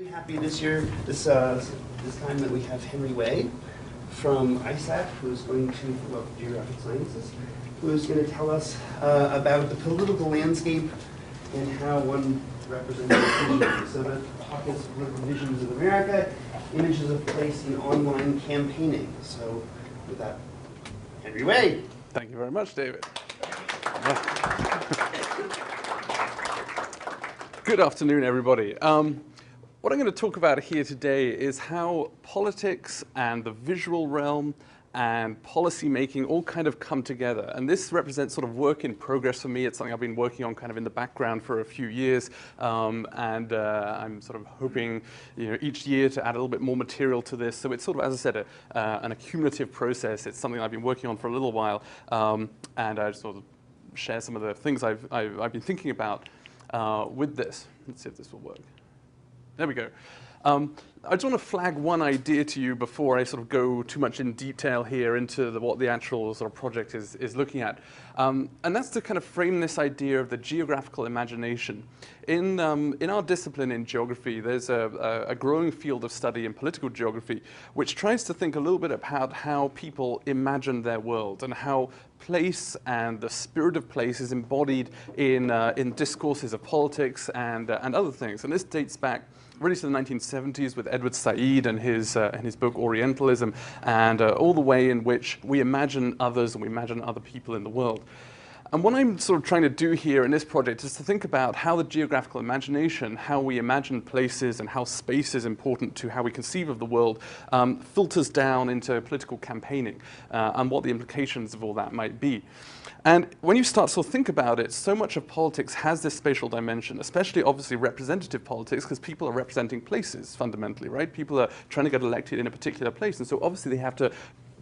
Really happy this year, this time that we have Henry Way from ISAT, who's going to, well, Geographic Sciences, who is going to tell us about the political landscape and how one represents the so the pockets of political visions of America, images of place in online campaigning. So with that, Henry Way. Thank you very much, David. Good afternoon, everybody. What I'm going to talk about here today is how politics and the visual realm and policy making all kind of come together. And this represents sort of work in progress for me. It's something I've been working on kind of in the background for a few years. I'm sort of hoping, each year to add a little bit more material to this. So it's sort of, as I said, an accumulative process. It's something I've been working on for a little while. And I just sort of share some of the things I've been thinking about with this. Let's see if this will work. There we go. I just want to flag one idea to you before I sort of go too much in detail here into what the actual sort of project is looking at. And that's to kind of frame this idea of the geographical imagination. In our discipline in geography, there's a growing field of study in political geography which tries to think a little bit about how people imagine their world and how place and the spirit of place is embodied in discourses of politics and other things. And this dates back really to the 1970s with Edward Said and his book Orientalism, and all the way in which we imagine others and we imagine other people in the world. And what I'm sort of trying to do here in this project is to think about how the geographical imagination, how we imagine places and how space is important to how we conceive of the world, filters down into political campaigning and what the implications of all that might be. And when you start to sort of think about it, so much of politics has this spatial dimension, especially obviously representative politics, because people are representing places fundamentally, right? People are trying to get elected in a particular place, and so obviously they have to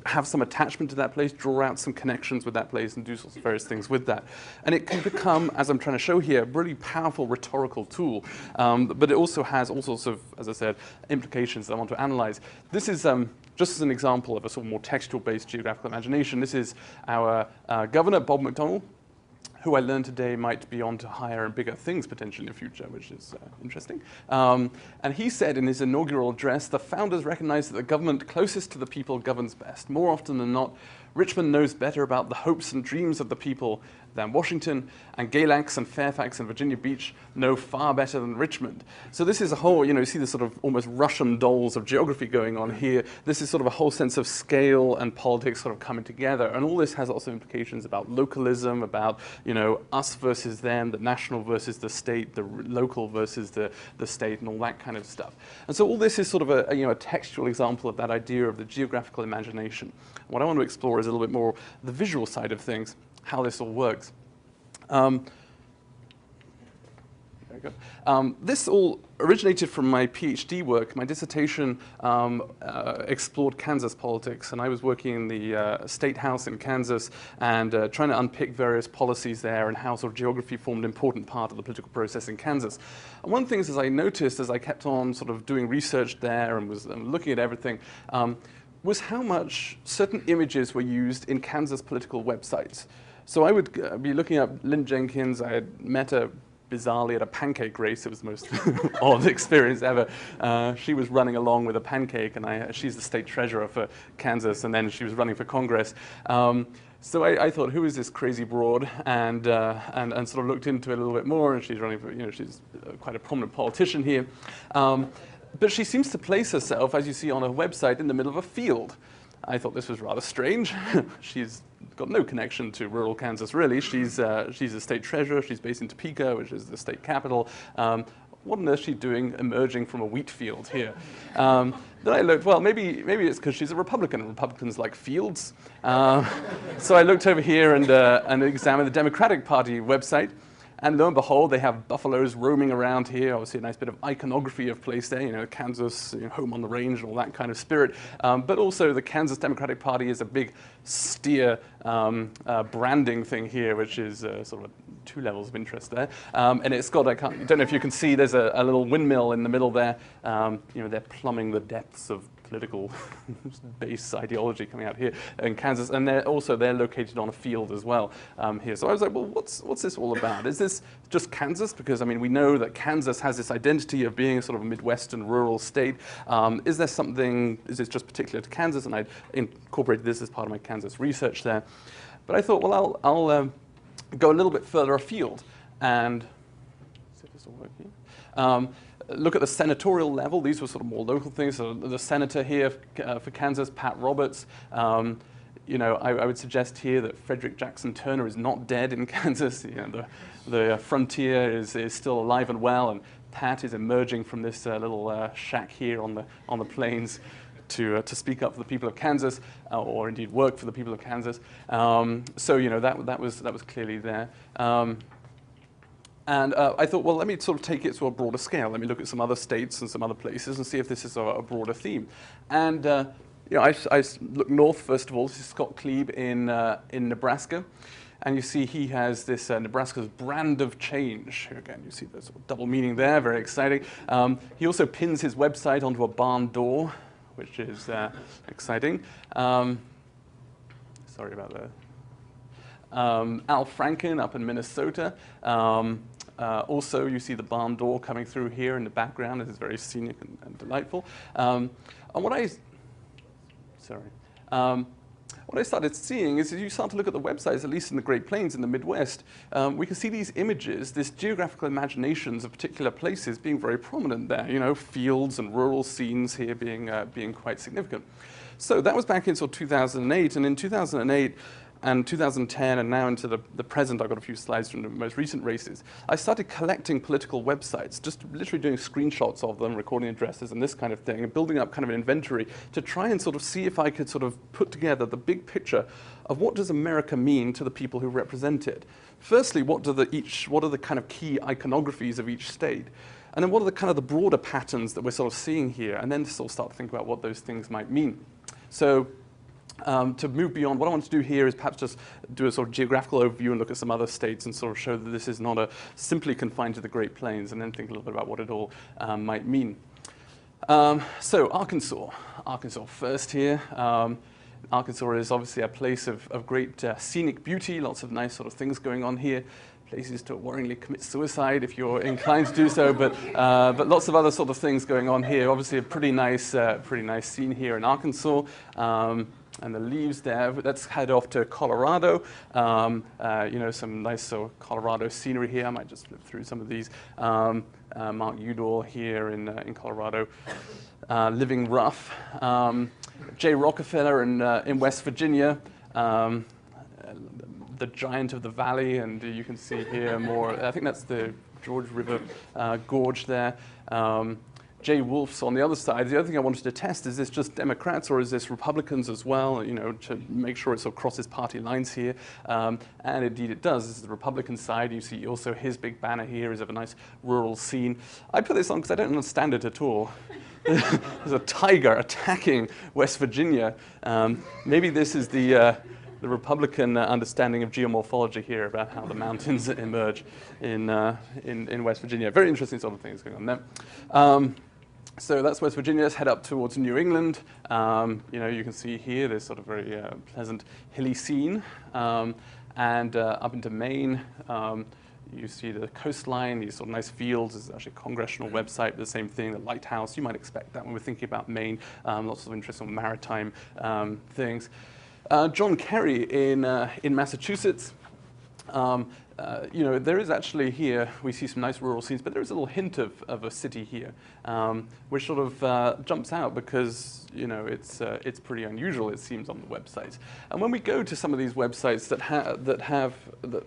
have some attachment to that place, draw out some connections with that place, and do sorts of various things with that. And it can become, as I'm trying to show here, a really powerful rhetorical tool, but it also has all sorts of, as I said, implications that I want to analyze. This is just as an example of a sort of more textual-based geographical imagination. This is our governor, Bob McDonnell, who I learned today might be on to higher and bigger things potentially in the future, which is interesting. And he said in his inaugural address, "The founders recognized that the government closest to the people governs best. More often than not, Richmond knows better about the hopes and dreams of the people than Washington, and Galax and Fairfax and Virginia Beach know far better than Richmond." So this is a whole, you see this sort of almost Russian dolls of geography going on here. This is sort of a whole sense of scale and politics sort of coming together. And all this has also implications about localism, about, us versus them, the national versus the state, the local versus the state, and all that kind of stuff. And so all this is sort of a textual example of that idea of the geographical imagination. What I want to explore is a little bit more the visual side of things, how this all works. There we go. This all originated from my PhD work. My dissertation explored Kansas politics, and I was working in the State House in Kansas and trying to unpick various policies there and how sort of geography formed an important part of the political process in Kansas. And one of the things as I noticed as I kept on sort of doing research there and was looking at everything, was how much certain images were used in Kansas political websites. So I would be looking up Lynn Jenkins. I had met her bizarrely at a pancake race. It was the most odd experience ever. She was running along with a pancake, and she's the state treasurer for Kansas, and then she was running for Congress. So I thought, who is this crazy broad? And sort of looked into it a little bit more, and she's running for, she's quite a prominent politician here. But she seems to place herself, as you see on her website, in the middle of a field. I thought this was rather strange. She's got no connection to rural Kansas, really. She's a state treasurer. She's based in Topeka, which is the state capital. What on earth is she doing emerging from a wheat field here? Then I looked, well, maybe it's because she's a Republican. Republicans like fields. So I looked over here and examined the Democratic Party website. And lo and behold, they have buffaloes roaming around here. Obviously, a nice bit of iconography of place there, Kansas, home on the range and all that kind of spirit. But also, the Kansas Democratic Party is a big steer branding thing here, which is sort of two levels of interest there. And it's got, I don't know if you can see, there's a little windmill in the middle there. They're plumbing the depths of political base ideology coming out here in Kansas, and they're located on a field as well here. So I was like, well, what's this all about? Is this just Kansas? Because I mean, we know that Kansas has this identity of being a sort of Midwestern rural state. Is there something? Is this just particular to Kansas? And I incorporated this as part of my Kansas research there. But I thought, well, I'll go a little bit further afield and see if this will work here. Look at the senatorial level. These were sort of more local things. So the senator here for Kansas, Pat Roberts. You know, I would suggest here that Frederick Jackson Turner is not dead in Kansas. You know, the frontier is still alive and well, and Pat is emerging from this little shack here on the plains to speak up for the people of Kansas, or indeed work for the people of Kansas. So you know, that was clearly there. And I thought, well, let me sort of take it to a broader scale. Let me look at some other states and some other places and see if this is a broader theme. And you know, I look north first of all. This is Scott Klebe in Nebraska, and you see he has this Nebraska's brand of change. Here again, you see the sort of double meaning there. Very exciting. He also pins his website onto a barn door, which is exciting. Sorry about that. Al Franken up in Minnesota. Also, you see the barn door coming through here in the background. It is very scenic and delightful. And what I started seeing is, as you start to look at the websites, at least in the Great Plains in the Midwest, we can see these images, this geographical imaginations of particular places being very prominent there. You know, fields and rural scenes here being quite significant. So that was back in sort of 2008, and in 2008. And 2010, and now into the present, I've got a few slides from the most recent races. I started collecting political websites, just literally doing screenshots of them, recording addresses and this kind of thing, and building up kind of an inventory to try and sort of see if I could sort of put together the big picture of what does America mean to the people who represent it. Firstly, what are the kind of key iconographies of each state? And then what are the kind of the broader patterns that we're sort of seeing here? And then sort of start to think about what those things might mean. So, to move beyond, what I want to do here is perhaps just do a sort of geographical overview and look at some other states and sort of show that this is not simply confined to the Great Plains, and then think a little bit about what it all might mean. So Arkansas first here. Arkansas is obviously a place of great scenic beauty, lots of nice sort of things going on here. Places to worryingly commit suicide if you're inclined to do so, but lots of other sort of things going on here. Obviously a pretty nice scene here in Arkansas. And the leaves there. Let's head off to Colorado. You know, some nice sort of Colorado scenery here. I might just flip through some of these. Mark Udall here in Colorado, living rough. Jay Rockefeller in West Virginia. The giant of the valley, and you can see here more. I think that's the George River Gorge there. Jay Wolf's on the other side. The other thing I wanted to test, is this just Democrats or is this Republicans as well, you know, to make sure it sort of crosses party lines here. And indeed it does. This is the Republican side. You see also his big banner here is of a nice rural scene. I put this on because I don't understand it at all. There's a tiger attacking West Virginia. Maybe this is the Republican understanding of geomorphology here about how the mountains emerge in West Virginia. Very interesting sort of things going on there. So that's West Virginia. Let's head up towards New England. You know, you can see here this sort of very pleasant hilly scene. And up into Maine, you see the coastline, these sort of nice fields. This is actually a congressional website, but the same thing, the lighthouse. You might expect that when we're thinking about Maine. Lots of interesting maritime things. John Kerry in Massachusetts. You know, there is actually here, we see some nice rural scenes, but there is a little hint of a city here, which sort of jumps out because, you know, it's pretty unusual, it seems, on the websites. And when we go to some of these websites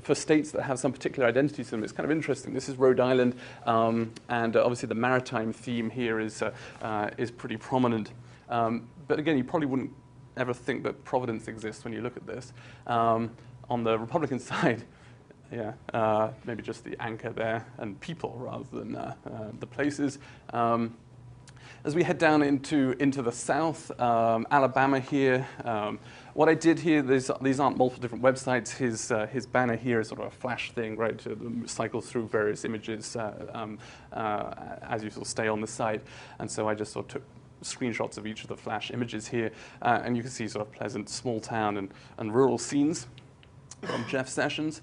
for states that have some particular identity to them, it's kind of interesting. This is Rhode Island, and obviously the maritime theme here is pretty prominent. But again, you probably wouldn't ever think that Providence exists when you look at this. On the Republican side, yeah, maybe just the anchor there and people rather than the places. As we head down into the south, Alabama here, what I did here, these aren't multiple different websites. His banner here is sort of a flash thing, right? To cycle through various images as you sort of stay on the site. And so I just sort of took screenshots of each of the flash images here, and you can see sort of pleasant small town and rural scenes from Jeff Sessions,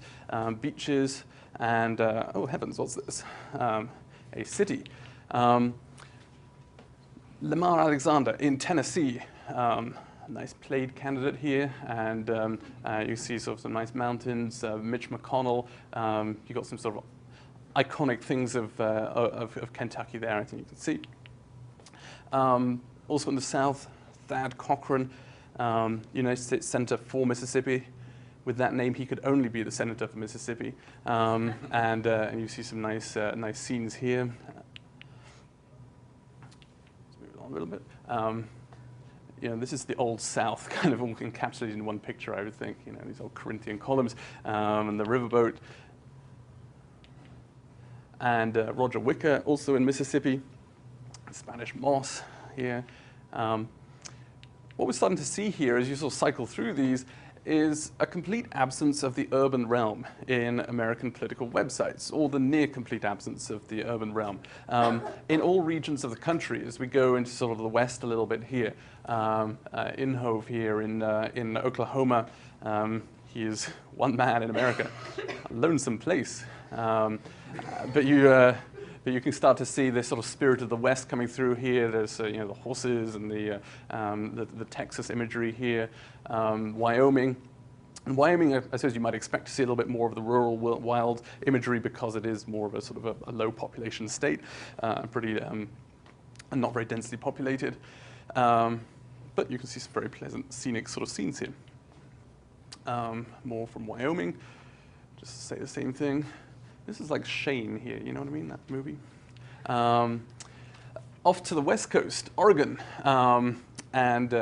beaches, and oh heavens, what's this? A city. Lamar Alexander in Tennessee. Nice played candidate here, and you see sort of some nice mountains. Mitch McConnell. You got some sort of iconic things of Kentucky there. I think you can see. Also in the South, Thad Cochran, United States Senator for Mississippi. With that name, he could only be the senator for Mississippi. And you see some nice scenes here. Let's move it on a little bit. This is the old South, kind of all encapsulated in one picture, I would think. These old Corinthian columns and the riverboat. And Roger Wicker, also in Mississippi. Spanish moss here. What we're starting to see here, as you sort of cycle through these, is a complete absence of the urban realm in American political websites, or the near complete absence of the urban realm. In all regions of the country, as we go into sort of the west a little bit here, Inhove here in Oklahoma, he is one man in America, a lonesome place. But you can start to see this sort of spirit of the West coming through here. There's the horses and the Texas imagery here. Wyoming. In Wyoming, I suppose you might expect to see a little bit more of the rural wild imagery because it is more of a sort of a low population state, pretty and not very densely populated. But you can see some very pleasant scenic sort of scenes here. More from Wyoming, just to say the same thing. This is like Shane here, you know what I mean, that movie? Off to the west coast, Oregon, and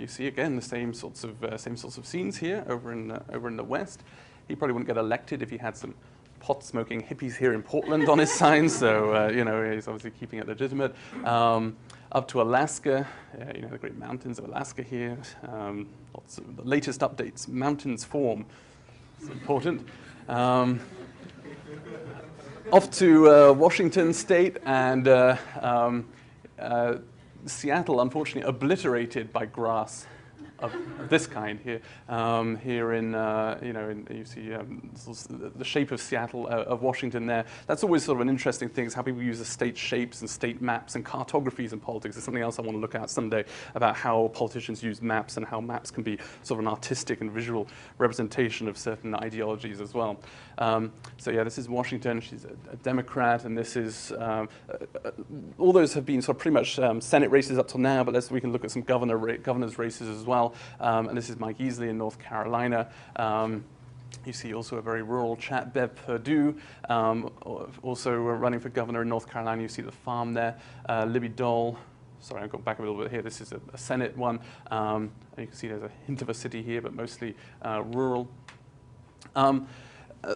you see again the same sorts of scenes here over in the west. He probably wouldn't get elected if he had some pot-smoking hippies here in Portland on his sign, so he's obviously keeping it legitimate. Up to Alaska, the great mountains of Alaska here. Lots of the latest updates, mountains form. It's important. Off to Washington State and Seattle, unfortunately, obliterated by grass of this kind here. Here in, you see the shape of Seattle, of Washington there. That's always sort of an interesting thing, is how people use the state shapes and state maps and cartographies in politics. It's something else I want to look at someday, about how politicians use maps and how maps can be sort of an artistic and visual representation of certain ideologies as well. So yeah, this is Washington. She's a Democrat, and this is, all those have been sort of pretty much Senate races up till now, but we can look at some governor's races as well. And this is Mike Easley in North Carolina. You see also a very rural chat, Bev Perdue, also running for governor in North Carolina. You see the farm there. Libby Dole. Sorry, I've got back a little bit here. This is a Senate one. And you can see there's a hint of a city here, but mostly rural.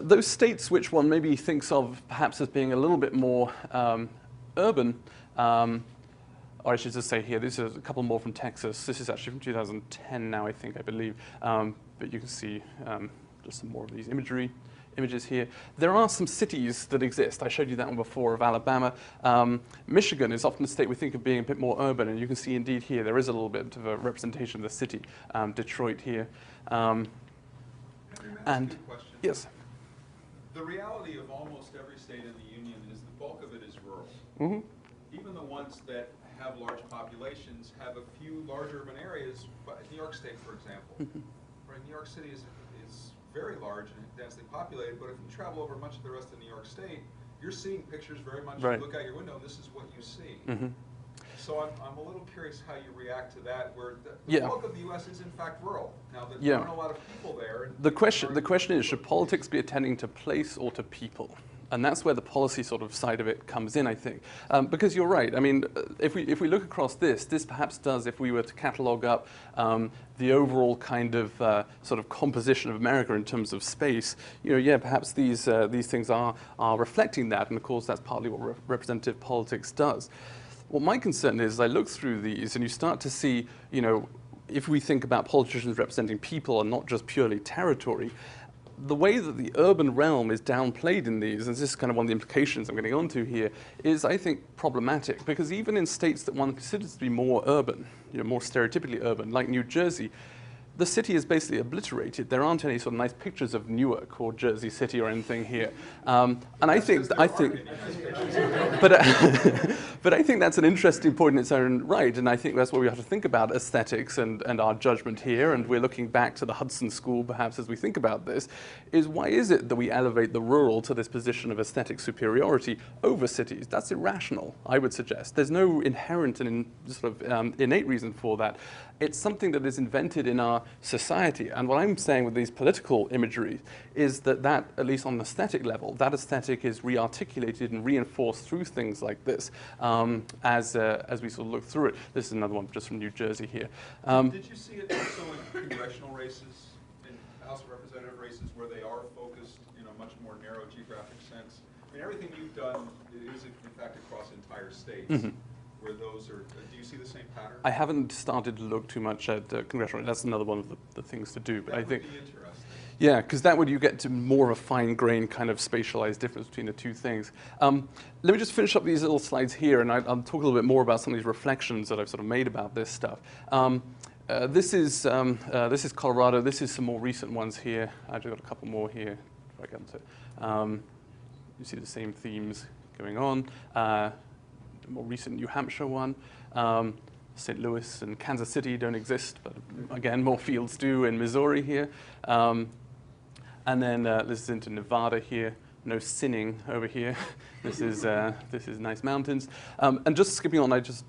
Those states which one maybe thinks of perhaps as being a little bit more urban, or I should just say here, this is a couple more from Texas. This is actually from 2010 now, I believe. But you can see just some more of these images here. There are some cities that exist. I showed you that one before of Alabama. Michigan is often a state we think of being a bit more urban, and you can see indeed here there is a little bit of a representation of the city. Detroit here. And yes. The reality of almost every state in the union is the bulk of it is rural. Mm-hmm. Even the ones that have large populations have a few large urban areas, but New York State, for example. Right, New York City is very large and densely populated, but if you travel over much of the rest of New York State, you're seeing pictures very much, right. You look out your window, this is what you see. Mm-hmm. So I'm a little curious how you react to that, where the bulk of the U.S. is in fact rural. Now, there aren't a lot of people there. The question is, should politics be attending to place or to people? And that's where the policy sort of side of it comes in, I think. Because you're right. I mean, if we look across this perhaps does, if we were to catalogue up the overall kind of sort of composition of America in terms of space, perhaps these things are reflecting that, and of course that's partly what representative politics does. What my concern is, I look through these and you start to see, if we think about politicians representing people and not just purely territory, the way that the urban realm is downplayed in these, and this is kind of one of the implications I'm getting onto here, is I think problematic, because even in states that one considers to be more urban, more stereotypically urban, like New Jersey, the city is basically obliterated. There aren't any sort of nice pictures of Newark or Jersey City or anything here. And I think, but but I think that's an interesting point in its own right. And I think that's what we have to think about aesthetics and our judgment here. And we're looking back to the Hudson School, perhaps, as we think about this, is why is it that we elevate the rural to this position of aesthetic superiority over cities? That's irrational, I would suggest. There's no inherent and innate reason for that. It's something that is invented in our society. And what I'm saying with these political imagery is that, at least on an aesthetic level, that aesthetic is re-articulated and reinforced through things like this as we sort of look through it. This is another one just from New Jersey here. Did you see it also in congressional races, in House of Representative races, where they are focused in a much more narrow geographic sense? I mean, everything you've done is, in fact, across entire states. Mm-hmm. Where those are, do you see the same pattern? I haven't started to look too much at congressional. That's another one of the things to do. But I think, be interesting. Yeah, because that would you get to more of a fine-grained kind of spatialized difference between the two things. Let me just finish up these little slides here, and I'll talk a little bit more about some of these reflections that I've sort of made about this stuff. This is Colorado. This is some more recent ones here. I've got a couple more here. If I get to, you see the same themes going on. More recent New Hampshire one. St. Louis and Kansas City don't exist, but again, more fields do in Missouri here. And then this is into Nevada here. No sinning over here. This is nice mountains. And just skipping on, I just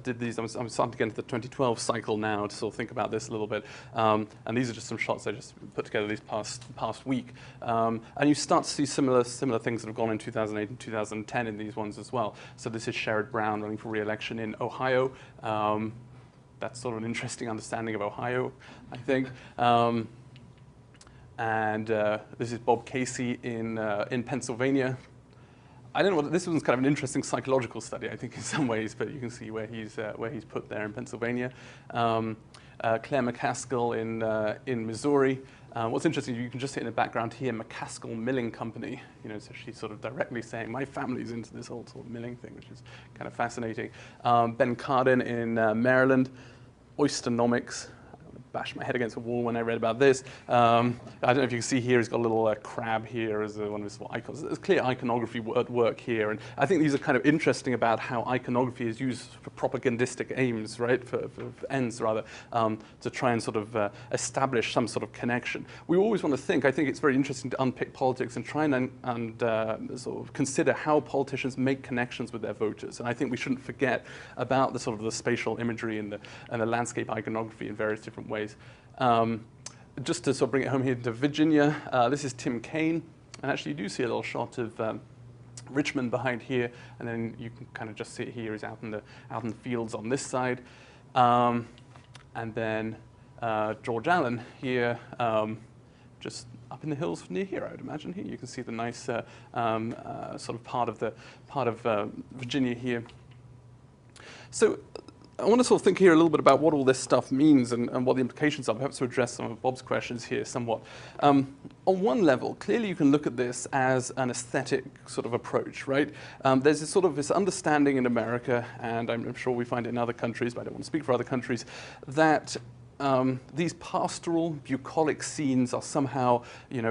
did these. I'm starting to get into the 2012 cycle now to sort of think about this a little bit. And these are just some shots I just put together these past week. And you start to see similar things that have gone in 2008 and 2010 in these ones as well. So this is Sherrod Brown running for re-election in Ohio. That's sort of an interesting understanding of Ohio, I think. And this is Bob Casey in Pennsylvania. I don't know what this one's kind of an interesting psychological study, I think, in some ways, but you can see where he's put there in Pennsylvania. Claire McCaskill in Missouri. What's interesting, you can just see in the background here, McCaskill Milling Company. So she's sort of directly saying, my family's into this whole sort of milling thing, which is kind of fascinating. Ben Cardin in Maryland. Oysternomics. Bashed my head against a wall when I read about this. I don't know if you can see here, he's got a little crab here as one of his icons. There's clear iconography at work here, and I think these are kind of interesting about how iconography is used for propagandistic aims, right, for ends rather, to try and sort of establish some sort of connection. We always want to think, I think it's very interesting to unpick politics and try and sort of consider how politicians make connections with their voters, and I think we shouldn't forget about the sort of the spatial imagery and the landscape iconography in various different ways. Just to sort of bring it home here to Virginia, this is Tim Kaine, and actually you do see a little shot of Richmond behind here, and then you can kind of just see it here. He's out in the fields on this side, and then George Allen here, just up in the hills near here, I would imagine. Here you can see the nice sort of part of Virginia here. So I want to sort of think here a little bit about what all this stuff means and what the implications are, perhaps to address some of Bob's questions here somewhat. On one level, clearly you can look at this as an aesthetic sort of approach, right? There's this sort of this understanding in America, and I'm sure we find it in other countries, but I don't want to speak for other countries, that these pastoral, bucolic scenes are somehow,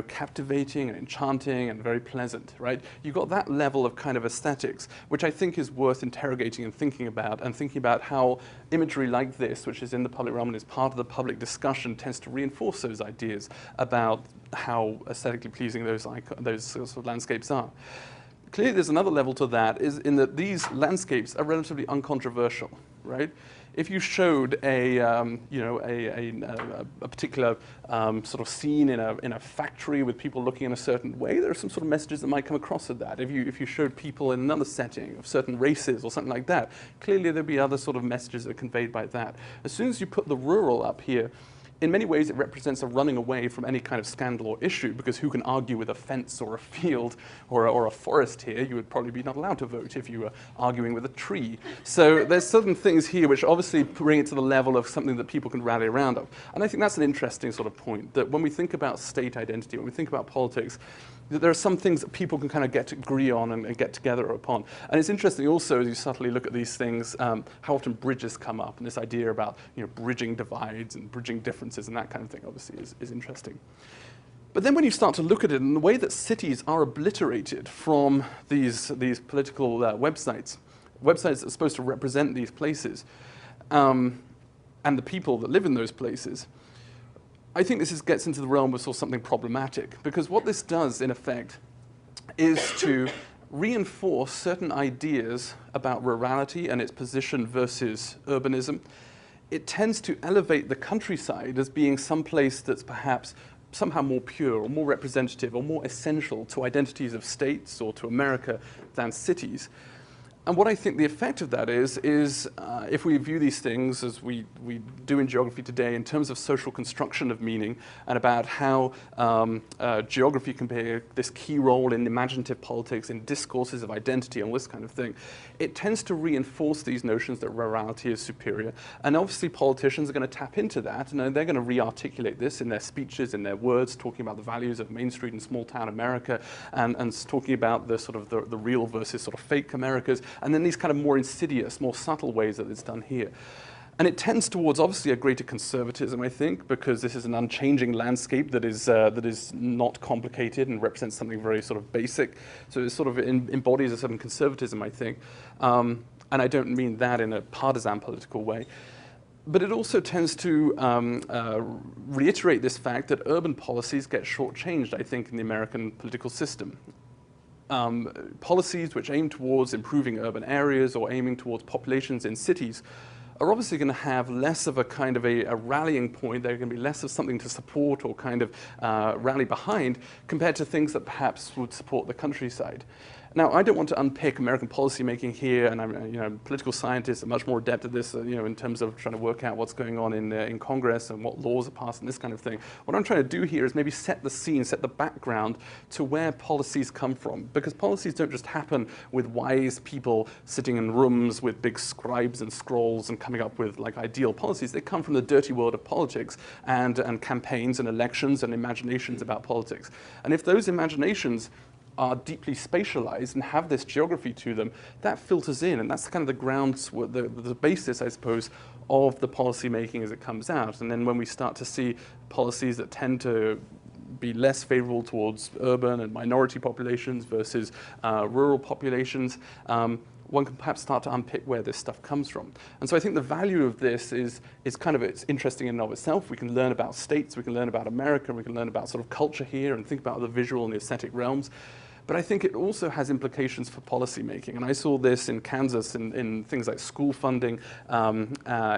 captivating and enchanting and very pleasant, right? You've got that level of kind of aesthetics, which I think is worth interrogating and thinking about how imagery like this, which is in the public realm and is part of the public discussion, tends to reinforce those ideas about how aesthetically pleasing those sorts of landscapes are. Clearly, there's another level to that, is in that these landscapes are relatively uncontroversial, right? If you showed a particular sort of scene in a factory with people looking in a certain way, there are some sort of messages that might come across with that. If you showed people in another setting of certain races or something like that, clearly there'd be other sort of messages that are conveyed by that. As soon as you put the rural up here, in many ways, it represents a running away from any kind of scandal or issue, because who can argue with a fence or a field or a forest here? You would probably be not allowed to vote if you were arguing with a tree. So there's certain things here which obviously bring it to the level of something that people can rally around of. And I think that's an interesting sort of point, that when we think about state identity, when we think about politics, that there are some things that people can kind of agree on and get together upon. And it's interesting also, as you subtly look at these things, how often bridges come up, and this idea about bridging divides and bridging differences and that kind of thing obviously is interesting. But then when you start to look at it in the way that cities are obliterated from these political websites that are supposed to represent these places, and the people that live in those places, I think this gets into the realm of sort of something problematic, because what this does, in effect, is to reinforce certain ideas about rurality and its position versus urbanism. It tends to elevate the countryside as being some place that's perhaps somehow more pure or more representative or more essential to identities of states or to America than cities. And what I think the effect of that is if we view these things as we do in geography today in terms of social construction of meaning and about how geography can play this key role in imaginative politics, in discourses of identity and all this kind of thing, it tends to reinforce these notions that rurality is superior. And obviously politicians are going to tap into that, and they're going to re-articulate this in their speeches, in their words, talking about the values of Main Street and small town America, and talking about the sort of the real versus sort of fake Americas. And then these kind of more insidious, more subtle ways that it's done here. And it tends towards, obviously, a greater conservatism, I think, because this is an unchanging landscape that is not complicated and represents something very sort of basic. So it sort of embodies a certain conservatism, I think. And I don't mean that in a partisan political way. But it also tends to reiterate this fact that urban policies get shortchanged, I think, in the American political system. Policies which aim towards improving urban areas or aiming towards populations in cities are obviously going to have less of a kind of a rallying point. They're going to be less of something to support or kind of rally behind compared to things that perhaps would support the countryside. Now, I don't want to unpick American policymaking here, and I'm, political scientists are much more adept at this, in terms of trying to work out what's going on in Congress and what laws are passed and this kind of thing. What I'm trying to do here is maybe set the scene, set the background to where policies come from, because policies don't just happen with wise people sitting in rooms with big scribes and scrolls and coming up with like ideal policies. They come from the dirty world of politics and campaigns and elections and imaginations about politics. And if those imaginations are deeply spatialized and have this geography to them, that filters in, and that's kind of the grounds, the basis, I suppose, of the policy making as it comes out. And then when we start to see policies that tend to be less favorable towards urban and minority populations versus rural populations, one can perhaps start to unpick where this stuff comes from. And so I think the value of this is kind of, it's interesting in and of itself. We can learn about states, we can learn about America, we can learn about sort of culture here and think about the visual and the aesthetic realms. But I think it also has implications for policy making. And I saw this in Kansas in things like school funding,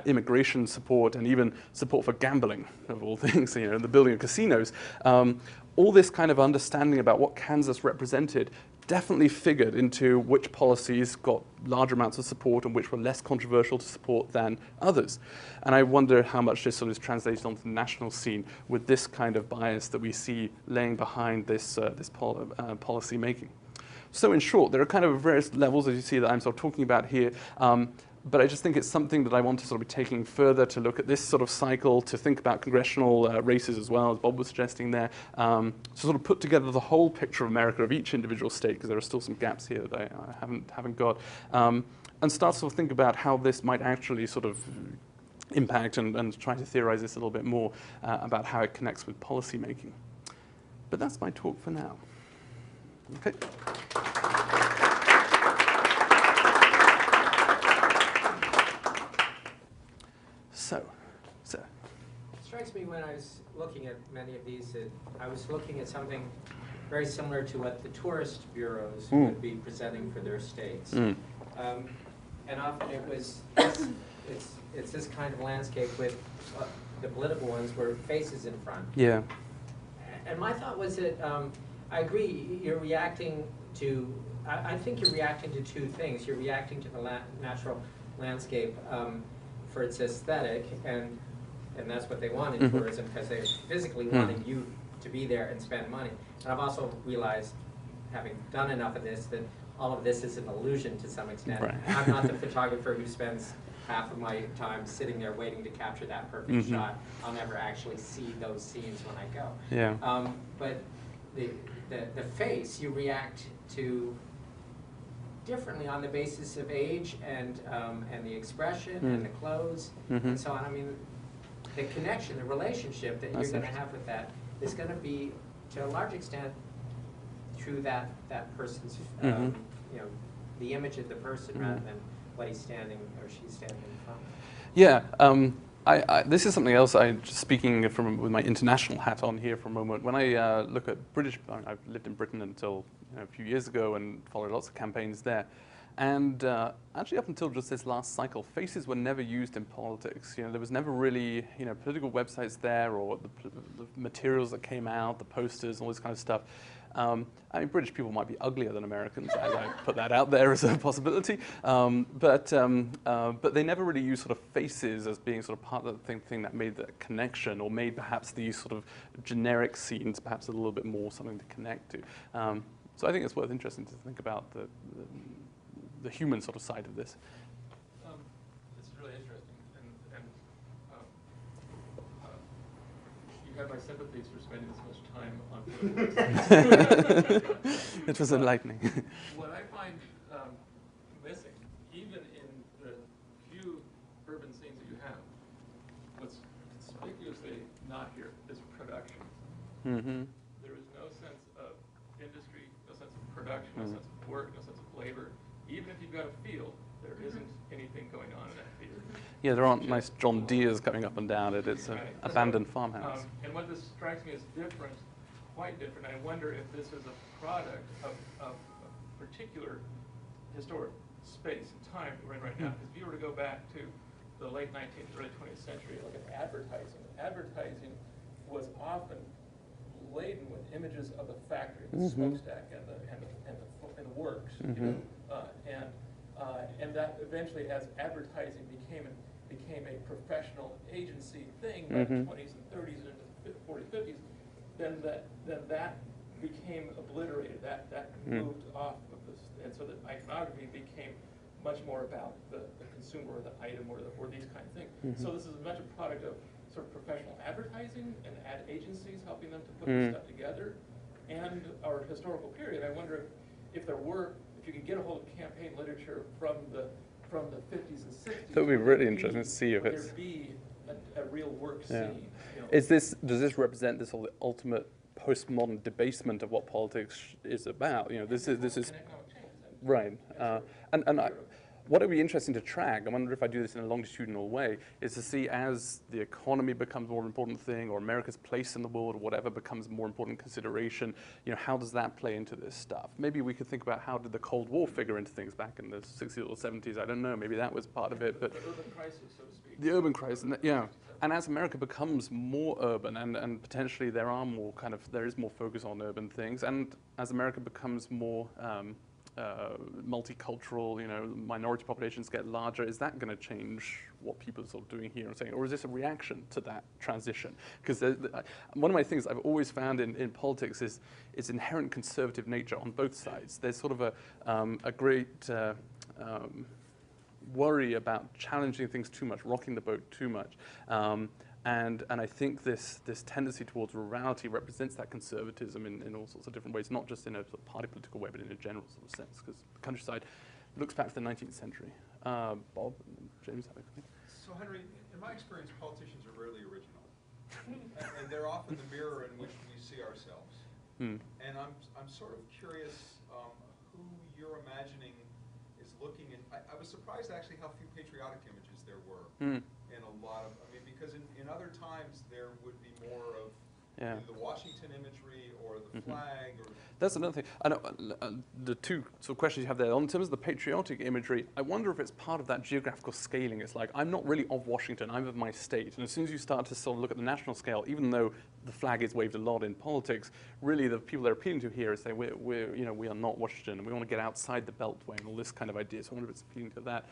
immigration support, and even support for gambling, of all things, the building of casinos. All this kind of understanding about what Kansas represented definitely figured into which policies got large amounts of support and which were less controversial to support than others. And I wonder how much this sort of is translated onto the national scene with this kind of bias that we see laying behind this policy making. So in short, there are kind of various levels, as you see, that I'm sort of talking about here. But I just think it's something that I want to sort of be taking further to look at this sort of cycle, to think about congressional races as well, as Bob was suggesting there, to sort of put together the whole picture of America, of each individual state, because there are still some gaps here that I haven't got, and start to sort of think about how this might actually sort of impact and try to theorize this a little bit more about how it connects with policy making. But that's my talk for now. Okay. So. It strikes me when I was looking at many of these that I was looking at something very similar to what the tourist bureaus would be presenting for their states. And often it's this kind of landscape with the political ones where faces in front. Yeah. And my thought was that I agree, you're reacting to, I think you're reacting to two things. You're reacting to the natural landscape for its aesthetic, and and that's what they want in tourism, because they're physically wanting you to be there and spend money. And I've also realized, having done enough of this, that all of this is an illusion to some extent. Right. I'm not the photographer who spends half of my time sitting there waiting to capture that perfect shot. I'll never actually see those scenes when I go. Yeah. But the face you react to differently on the basis of age and the expression and the clothes and so on. I mean, the connection, the relationship that you're going to have with that is going to be, to a large extent, through that person's, you know, the image of the person rather than what he's standing or she's standing in front of. Yeah. This is something else. Just speaking with my international hat on here for a moment. When I look at British, I've lived in Britain until a few years ago and followed lots of campaigns there. And actually, up until just this last cycle, faces were never used in politics. There was never really, political websites there, or the materials that came out, the posters, all this kind of stuff. I mean, British people might be uglier than Americans, as I put that out there as a possibility. But they never really used sort of faces as being sort of part of the thing that made that connection, or made perhaps these sort of generic scenes perhaps a little bit more something to connect to. So I think it's worth interesting to think about the human sort of side of this. It's really interesting, and you have my sympathies for spending this much time on political. It was enlightening. What I find missing, even in the few urban scenes that you have, what's conspicuously not here is production. There is no sense of industry, no sense of production, no sense of work, no sense of labor. Even if you've got a field, there isn't anything going on in that field. Yeah, there aren't nice John Deeres going up and down it. It's an abandoned farmhouse. And what this strikes me as different, quite different, I wonder if this is a product of a particular historic space and time that we're in right now. Because if you were to go back to the late 19th, early 20th century, look at advertising. Advertising was often laden with images of the factory, the smokestack, and the works. And that eventually, as advertising became a professional agency thing by the 20s and 30s and into the 40s, 50s, then that became obliterated. That moved off of this, and so that iconography became much more about the consumer or the item or these kind of things. So this is as much a product of sort of professional advertising and ad agencies helping them to put this stuff together, and our historical period. I wonder if you could get a hold of campaign literature from the 50s and 60s. That would be really interesting to see if it's. Would there be a real work scene? Does this represent this sort of ultimate postmodern debasement of what politics is about? This is right. What would be interesting to track, I wonder if I do this in a longitudinal way, is to see as the economy becomes a more important thing, or America's place in the world, or whatever becomes a more important consideration, how does that play into this stuff? Maybe we could think about how did the Cold War figure into things back in the 60s or 70s, I don't know, maybe that was part of it. But the urban crisis, so to speak. The urban crisis, yeah. And as America becomes more urban, and potentially there is more focus on urban things, and as America becomes more multicultural, minority populations get larger, is that going to change what people are sort of doing here and saying, or is this a reaction to that transition? Because one of my things I've always found in politics is its inherent conservative nature on both sides. There's sort of a great worry about challenging things too much, rocking the boat too much. And I think this tendency towards rurality represents that conservatism in all sorts of different ways, not just in a sort of party political way, but in a general sort of sense, because the countryside looks back to the 19th century. Bob, James, have a comment? So Henry, in my experience, politicians are rarely original. and they're often the mirror in which we see ourselves. And I'm sort of curious who you're imagining is looking at. I was surprised actually how few patriotic images there were in a lot of, because in other times there would be more of either the Washington imagery or the flag. Or that's another thing. I know the two sort of questions you have there. On terms of the patriotic imagery, I wonder if it's part of that geographical scaling. It's like, I'm not really of Washington, I'm of my state. And as soon as you start to sort of look at the national scale, even though the flag is waved a lot in politics, really the people they're appealing to here is say, we are not Washington, and we want to get outside the Beltway and all this kind of idea. So I wonder if it's appealing to that.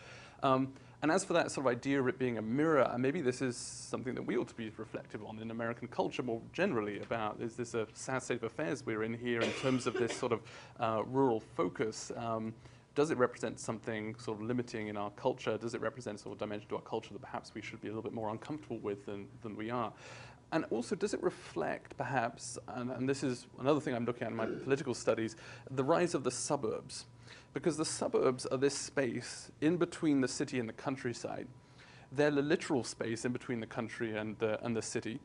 And as for that sort of idea of it being a mirror, and maybe this is something that we ought to be reflective on in American culture more generally about, is this a sad state of affairs we're in here in terms of this sort of rural focus? Does it represent something sort of limiting in our culture? Does it represent sort of a dimension to our culture that perhaps we should be a little bit more uncomfortable with than we are? And also, does it reflect perhaps, and this is another thing I'm looking at in my political studies, the rise of the suburbs? Because the suburbs are this space in between the city and the countryside. They're the literal space in between the country and the city,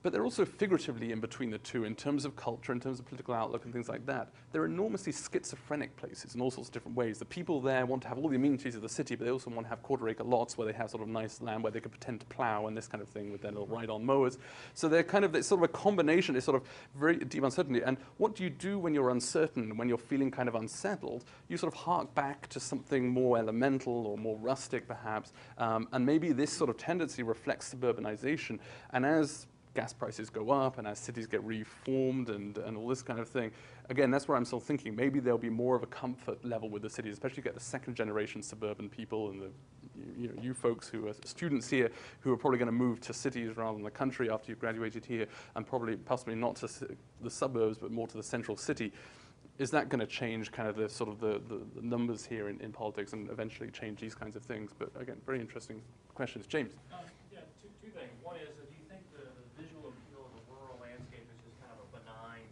but they're also figuratively in between the two in terms of culture, in terms of political outlook and things like that. They're enormously schizophrenic places in all sorts of different ways. The people there want to have all the amenities of the city, but they also want to have quarter-acre lots where they have sort of nice land where they can pretend to plow and this kind of thing with their little ride-on mowers. So they're kind of, it's sort of a combination, it's sort of very deep uncertainty. And what do you do when you're uncertain, when you're feeling kind of unsettled? You sort of hark back to something more elemental or more rustic perhaps, and maybe this sort of tendency reflects suburbanization. And as gas prices go up and as cities get reformed and all this kind of thing. Again, that's where I'm still thinking maybe there'll be more of a comfort level with the cities, especially get the second generation suburban people and you folks who are students here who are probably going to move to cities rather than the country after you've graduated here and possibly not to the suburbs but more to the central city. Is that going to change kind of the sort of the numbers here in politics and eventually change these kinds of things? But again, very interesting questions. James? Yeah, two things. One is, do you think the visual appeal of the rural landscape is just kind of a benign,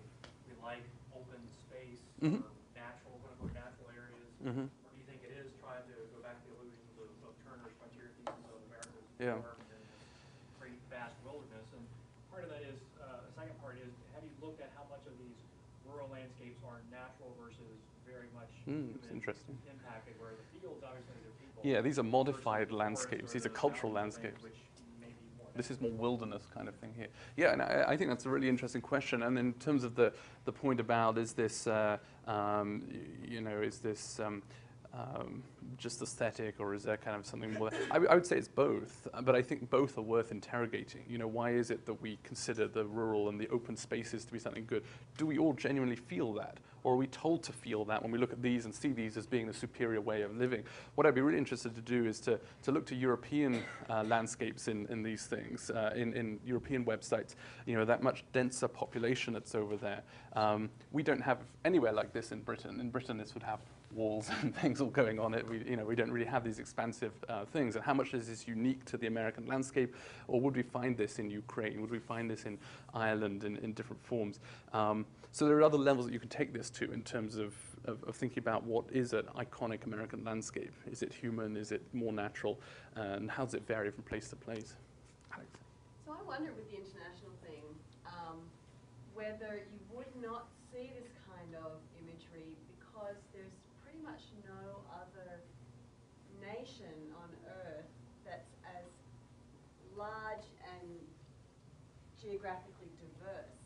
we like open space or natural, quote-unquote, natural areas? Or do you think it is trying to go back to the illusions of Turner's frontier thesis of America's farm and great vast wilderness? And part of that is, the second part is, have you looked at how much of these rural landscapes are natural versus very much human impacted, where the fields, obviously, they're people. Yeah, these are modified landscapes. These are cultural landscapes. This is more wilderness kind of thing here. Yeah, and I think that's a really interesting question. And in terms of the point about is this, is this just aesthetic, or is there kind of something more? I would say it's both, but I think both are worth interrogating. You know, why is it that we consider the rural and the open spaces to be something good? Do we all genuinely feel that? Or are we told to feel that when we look at these and see these as being the superior way of living? What I'd be really interested to do is to look to European landscapes in these things, in European websites, you know, that much denser population that's over there. We don't have anywhere like this in Britain. In Britain, this would have walls and things all going on it. We don't really have these expansive things. And how much is this unique to the American landscape? Or would we find this in Ukraine? Would we find this in Ireland in different forms? So there are other levels that you can take this to in terms of thinking about what is an iconic American landscape. Is it human? Is it more natural? And how does it vary from place to place? Alex? So I wonder with the international thing, whether you would not see this kind of imagery because there's pretty much no other nation on earth that's as large and geographically diverse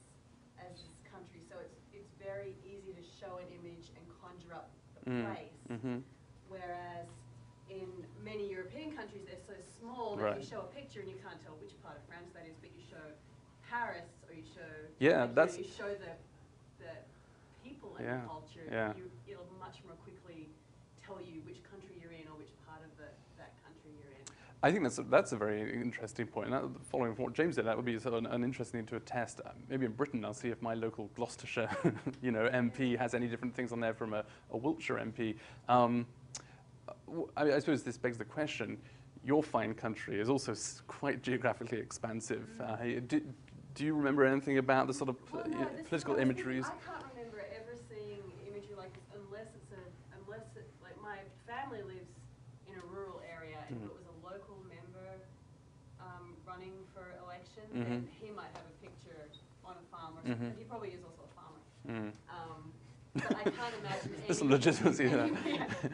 as this country. So it's very easy to show an image and conjure up the place. Whereas in many European countries, they're so small that you show a picture and you can't tell which part of France that is, but you show Paris or you show you show the people and the culture. It'll much more quickly tell you which country you're in or which part of that country you're in. I think that's a very interesting point. And following from what James said, that would be sort of an interesting thing to test. Maybe in Britain, I'll see if my local Gloucestershire, MP has any different things on there from a Wiltshire MP. I suppose this begs the question. Your fine country is also quite geographically expansive. Do you remember anything about the sort of political imageries? I can't remember ever seeing imagery like this unless like my family lives in a rural area, and if it was a local member running for election, then he might have a picture on a farm or something. He probably is also a farmer. But I can't imagine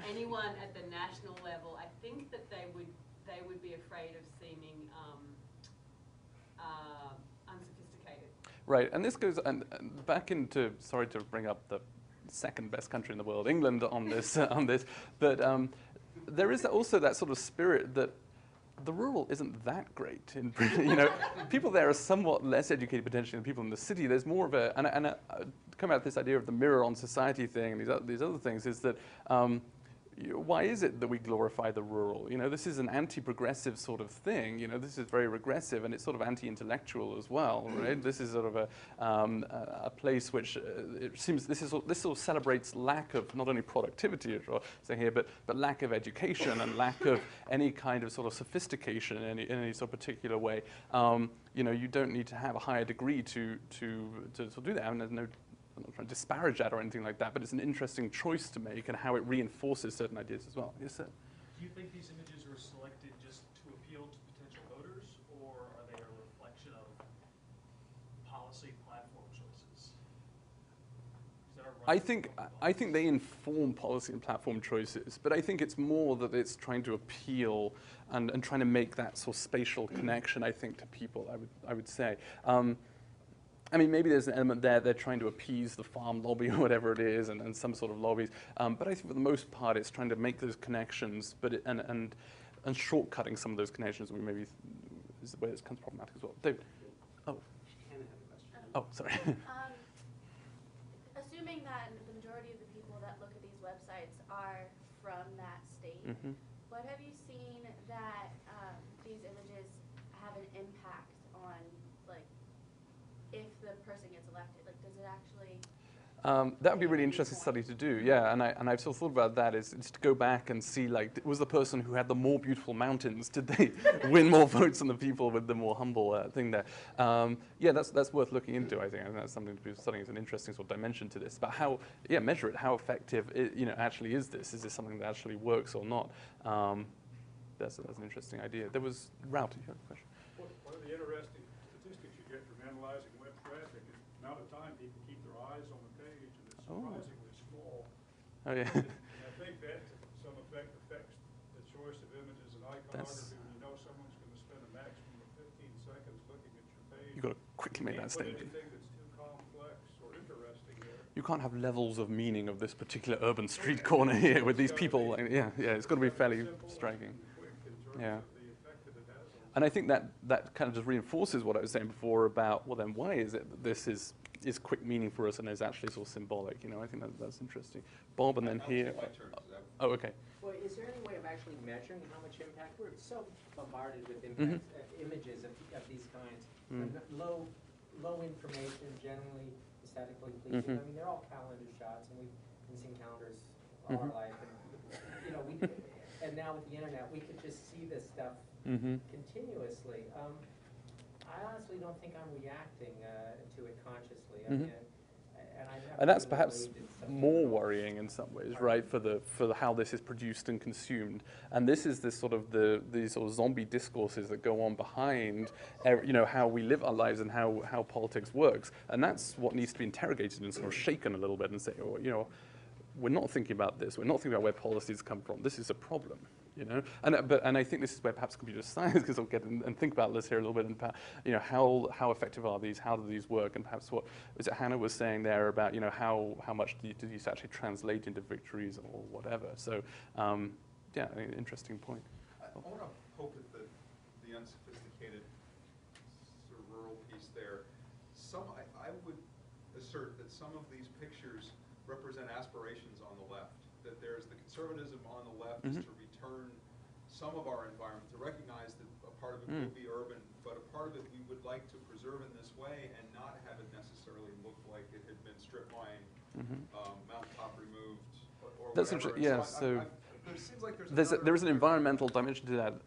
anyone at the national level. I think that they would be afraid of seeming unsophisticated. Right, and this goes back into, sorry to bring up the second best country in the world, England, on this, but there is also that sort of spirit that the rural isn't that great in Britain. People there are somewhat less educated potentially than people in the city. There's more of come out this idea of the mirror on society thing and these other things is that why is it that we glorify the rural? You know, this is an anti-progressive sort of thing. You know, this is very regressive, and it's sort of anti-intellectual as well, right? This is sort of a place which it seems this sort of celebrates lack of not only productivity, as you're saying here, but lack of education and lack of any kind of sort of sophistication in any sort of particular way. You know, you don't need to have a higher degree to do that, and there's no. I'm not trying to disparage that or anything like that, but it's an interesting choice to make and how it reinforces certain ideas as well. Yes, sir? Do you think these images were selected just to appeal to potential voters, or are they a reflection of policy platform choices? Is that a right I think they inform policy and platform choices, but I think it's more that it's trying to appeal and trying to make that sort of spatial connection, I think, to people, I would say. I mean, maybe there's an element there, they're trying to appease the farm lobby or whatever it is, and some sort of lobbies. But I think for the most part, it's trying to make those connections, but and shortcutting some of those connections, we maybe is the way this becomes problematic as well. David? Oh. Hannah had a question. Oh, sorry. Assuming that the majority of the people that look at these websites are from that state, what have you seen that these images have an impact on, like, if the person gets elected? Like, does it actually? That would be a really interesting study to do, yeah. And I've sort of thought about that is to go back and see, like, was the person who had the more beautiful mountains, did they win more votes than the people with the more humble thing there? Yeah, that's worth looking into, I think. I think that's something to be studying as an interesting sort of dimension to this. But how, yeah, measure it. How effective, actually is this? Is this something that actually works or not? That's an interesting idea. There was, Ralph, did you have a question? One of the interesting statistics you get from analyzing web traffic is the amount of time people keep their eyes on the page, and it's surprisingly small. Oh, yeah. And I think that to some effect affects the choice of images and iconography when you know someone's going to spend a maximum of 15 seconds looking at your page. You've got to quickly make that Can't put statement. anything that's too complex or interesting there. You can't have levels of meaning of this particular urban street corner here with these people. Like, yeah, it's got to be fairly striking. Yeah. And I think that kind of just reinforces what I was saying before about, well, then why is it that this is quick meaning for us and is actually sort of symbolic? You know, I think that's interesting. Bob, and then here. Oh, okay. Well, is there any way of actually measuring how much impact? We're so bombarded with impact, images of these kinds. Low information, generally aesthetically pleasing. I mean, they're all calendar shots, and we've been seeing calendars all our life. And, and now with the internet, we could just see this stuff continuously. I honestly don't think I'm reacting to it consciously. I mean, and that's perhaps more worrying in some ways, right? For how this is produced and consumed, and this is this sort of these sort of zombie discourses that go on behind, how we live our lives and how politics works, and that's what needs to be interrogated and sort of shaken a little bit and say, we're not thinking about this. We're not thinking about where policies come from. This is a problem, And I think this is where perhaps computer science, because I'll get and think about this here a little bit, and how effective are these? How do these work? And perhaps what was it Hannah was saying there about how much do these actually translate into victories or whatever? So yeah, I think an interesting point. I want to poke at the unsophisticated sort of rural piece there. I would assert that some of these pictures represent aspirations on the left, that there's the conservatism on the left is to return some of our environment, to recognize that a part of it will be urban, but a part of it we would like to preserve in this way and not have it necessarily look like it had been strip mined, mountaintop removed, or That's whatever. interesting. Yeah, so there seems like there's an environmental dimension to that.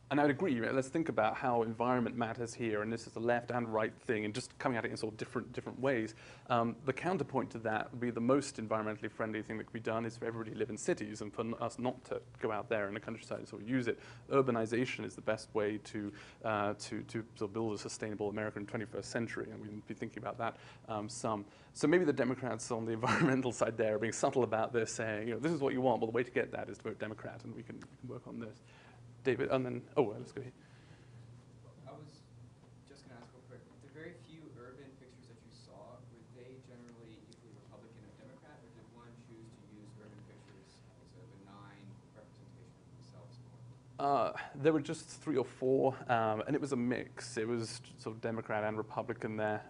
And I would agree. Let's think about how environment matters here, and this is the left and right thing, and just coming at it in sort of different ways. The counterpoint to that would be the most environmentally friendly thing that could be done is for everybody to live in cities, and for us not to go out there in the countryside and sort of use it. Urbanization is the best way to sort of build a sustainable American 21st century, and we'd be thinking about that some. So maybe the Democrats on the environmental side there are being subtle about this, saying, this is what you want. Well, the way to get that is to vote Democrat, and we can work on this. David, and then, let's go here. I was just going to ask real quick, the very few urban pictures that you saw, were they generally equally Republican or Democrat, or did one choose to use urban pictures as a benign representation of themselves more? There were just 3 or 4, and it was a mix. It was sort of Democrat and Republican there.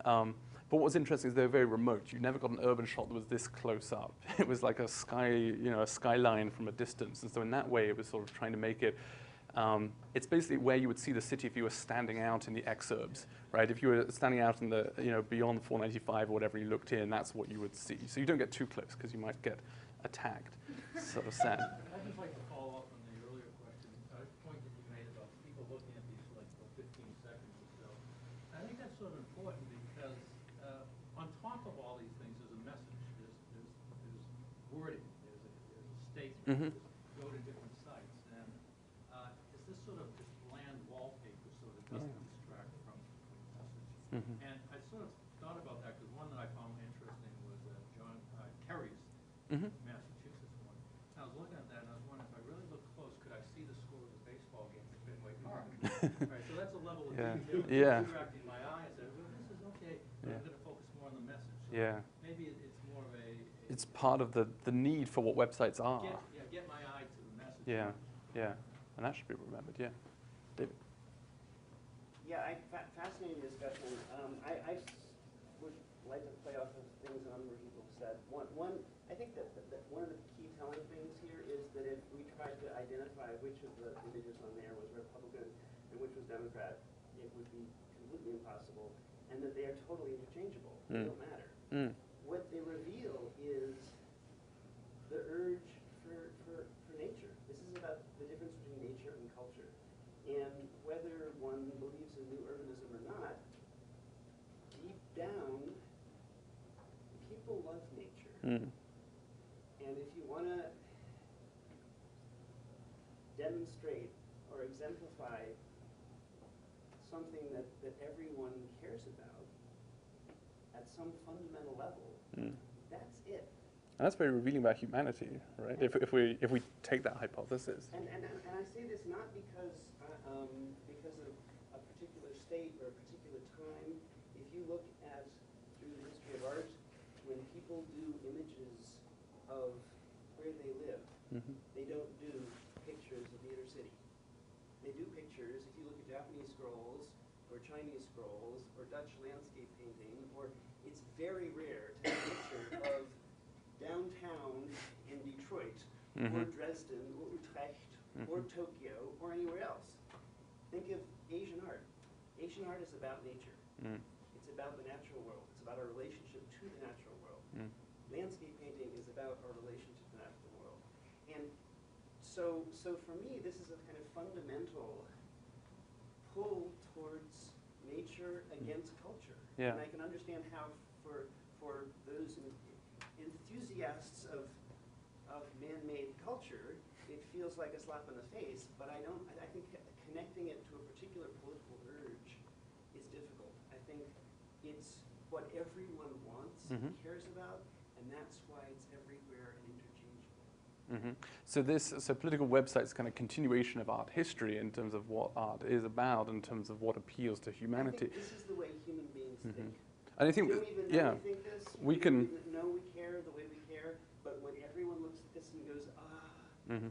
But what was interesting is they were very remote. You never got an urban shot that was this close up. It was like a sky, a skyline from a distance. And so in that way, it was sort of trying to make it. It's basically where you would see the city if you were standing out in the exurbs, right? If you were standing out in the, beyond 495 or whatever you looked in, that's what you would see. So you don't get too close because you might get attacked. Sort of sad. I'd just like to follow up on the earlier question, point that you made about people looking at these like for 15 seconds or so. I think that's sort of important because on top of all these things, there's a message. There's wording. There's a statement. Go to different sites. And is this sort of just bland wallpaper so that it doesn't distract from the message? And I sort of thought about that because one that I found interesting was John Kerry's Massachusetts one. And I was looking at that and I was wondering if I really look close, could I see the score of the baseball game at Fenway Park? Right, so that's a level of detail that's distracting my eye. I said, well, this is okay, but I'm going to focus more on the message. So maybe it's more of a... It's part of the need for what websites are. Get my eye to the message. Yeah. And that should be remembered, yeah. David? Yeah, fascinating discussion. I would like to play off of things a number of people said. One, I think that one of the key telling things here is that if we tried to identify which of the images on there was Republican and which was Democrat, it would be completely impossible, and that they are totally interchangeable. They don't matter. What they reveal is the urge for nature. This is about the difference between nature and culture. And whether one believes in new urbanism or not, deep down, people love nature. And if you want to demonstrate or exemplify something that everyone cares about at some fundamental level, that's it. And that's very revealing about humanity, right? If we take that hypothesis. And I say this not because of a particular state or a particular time. If you look at through the history of art, when people do images of where they live, they don't do pictures of the inner city. They do pictures. If you look at Japanese scrolls or Chinese scrolls or Dutch landscape painting, or it's very rare to have a picture of downtown in Detroit, or Dresden, or Utrecht, or Tokyo, or anywhere else. Think of Asian art. Asian art is about nature. It's about the natural world. It's about our relationship to the natural world. Landscape painting is about our relationship to the natural world. And so for me, this is a kind of fundamental pull towards nature against culture. And I can understand how for those enthusiasts of man-made culture, it feels like a slap in the face, but I think connecting it to a particular political urge is difficult. I think it's what everyone wants and cares about, and that's why it's everywhere and interchangeable. So political websites kind of continuation of art history in terms of what art is about, in terms of what appeals to humanity. I think this is the way human beings think. And I think, we don't even know we think this. We don't can even know we care the way we care, but when everyone looks at this and goes,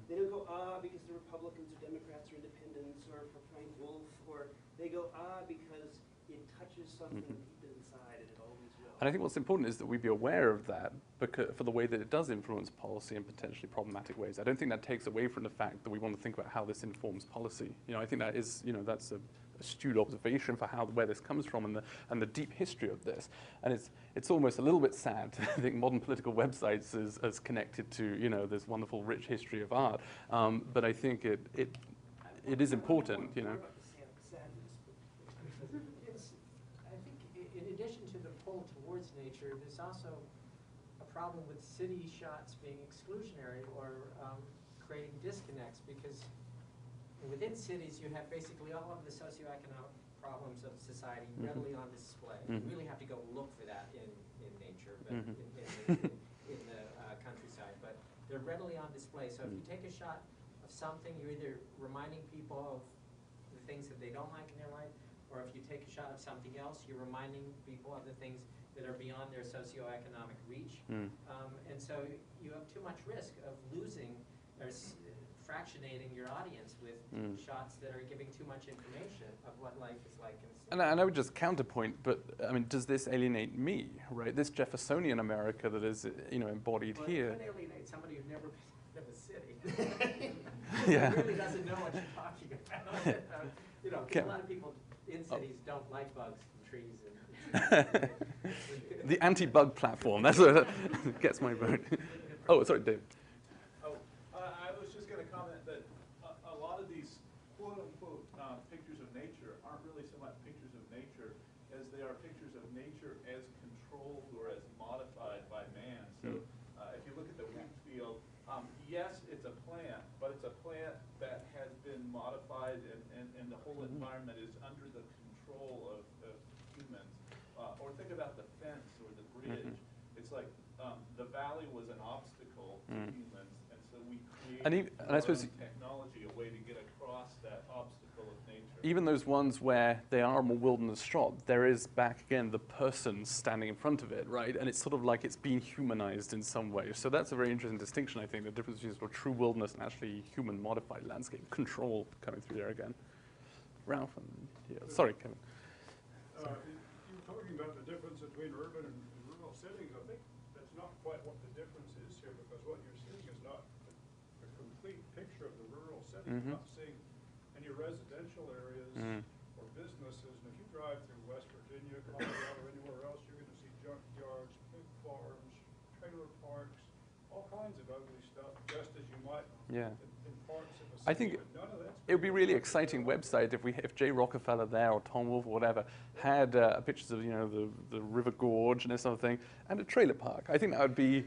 they don't go, because the Republicans or Democrats or independents or for Frank Wolf, or they go, because it touches something deep inside, and it always will. And I think what's important is that we be aware of that because, for the way that it does influence policy in potentially problematic ways. I don't think that takes away from the fact that we want to think about how this informs policy. I think that is, that's a astute observation for where this comes from and the deep history of this. And it's almost a little bit sad to think modern political websites as connected to this wonderful rich history of art. But I think it is important. I think in addition to the pull towards nature, there's also a problem with city shots being exclusionary or creating disconnects, because within cities you have basically all of the socioeconomic problems of society readily on display. You really have to go look for that in nature, but in the countryside, but they're readily on display. So if you take a shot of something, you're either reminding people of the things that they don't like in their life, or if you take a shot of something else, you're reminding people of the things that are beyond their socioeconomic reach. And so you have too much risk of losing or fractionating your audience with shots that are giving too much information of what life is like in a city. And I would just counterpoint, but I mean, does this alienate me, right? This Jeffersonian America that is, embodied Well, here. it could alienate somebody who's never been to the city. Yeah. Who really doesn't know what you're talking about. 'Cause a lot of people in cities don't like bugs and trees. And The anti-bug platform, that's what gets my vote. Oh, sorry, Dave. I was just going to comment that a lot of these quote-unquote pictures of nature aren't really so much pictures of nature as they are pictures of nature as controlled or as modified by man. So if you look at the wheat field, yes, it's a plant, but it's a plant that has been modified and the whole environment is under the control of humans. Or think about the fence or the bridge. It's like the valley was an obstacle to humans, and so we created And I suppose technology, a way to get across that obstacle of nature. even those ones where they are more wilderness shot, there is back again the person standing in front of it, right? And it's sort of like it's being humanized in some way. So that's a very interesting distinction, I think, the difference between sort of true wilderness and actually human modified landscape control coming through there again. Ralph, and sorry, Kevin. You were talking about the difference between urban and rural settings. I think that's not quite what the difference is here, because what you're seeing is not a complete picture of the rural setting. You're not seeing any residential areas or businesses. And if you drive through West Virginia, Colorado, or anywhere else, you're going to see junkyards, pig farms, trailer parks, all kinds of ugly stuff, just as you might in parts of a city. I think but none of that's it would be a really exciting website if Jay Rockefeller there or Tom Wolfe or whatever had pictures of the river gorge and this sort of thing and a trailer park. I think that would be,